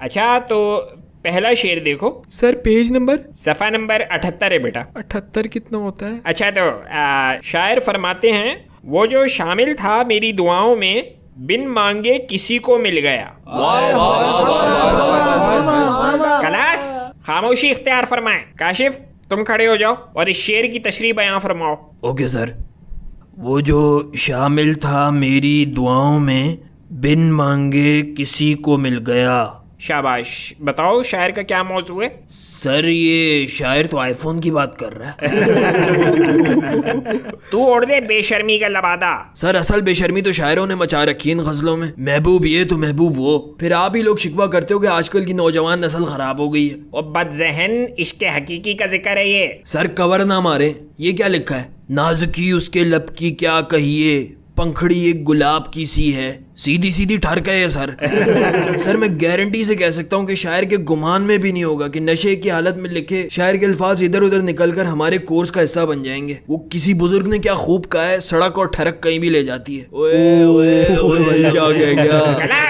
اچھا تو پہلا شعر دیکھو. سر پیج نمبر صفحہ نمبر 78 ہے بیٹا. 78 کتنا ہوتا ہے؟ اچھا تو شاعر فرماتے ہیں وہ جو شامل تھا میری دعاؤں میں بن مانگے کسی کو مل گیا. کلاس خاموشی اختیار فرمائیں. کاشف تم کھڑے ہو جاؤ اور اس شعر کی تشریح بیان فرماؤ. Okay sir. وہ جو شامل تھا میری دعاؤں میں بن مانگے کسی کو مل گیا. شاباش. بتاؤ شاعر کا کیا موضوع ہے؟ سر یہ شاعر تو آئی فون کی بات کر رہا ہے. تو اوڑ دے بے شرمی کا لبادہ. سر اصل بے شرمی تو شاعروں نے مچا رکھی ان غزلوں میں. محبوب یہ تو محبوب وہ. پھر آپ ہی لوگ شکوہ کرتے ہو کہ آج کل کی نوجوان نسل خراب ہو گئی ہے. اور بد ذہن عشق حقیقی کا ذکر ہے یہ. سر کور نہ مارے. یہ کیا لکھا ہے؟ نازکی اس کے لب کی کیا کہیے، پنکھڑی ایک گلاب کی سی ہے. سیدھی سیدھی ٹھرک ہے یہ سر. سر میں گارنٹی سے کہہ سکتا ہوں کہ شاعر کے گمان میں بھی نہیں ہوگا کہ نشے کی حالت میں لکھے شاعر کے الفاظ ادھر ادھر نکل کر ہمارے کورس کا حصہ بن جائیں گے. وہ کسی بزرگ نے کیا خوب کہا ہے، سڑک اور ٹھرک کہیں بھی لے جاتی ہے. اوئے اوئے اوئے کیا کہہ گیا.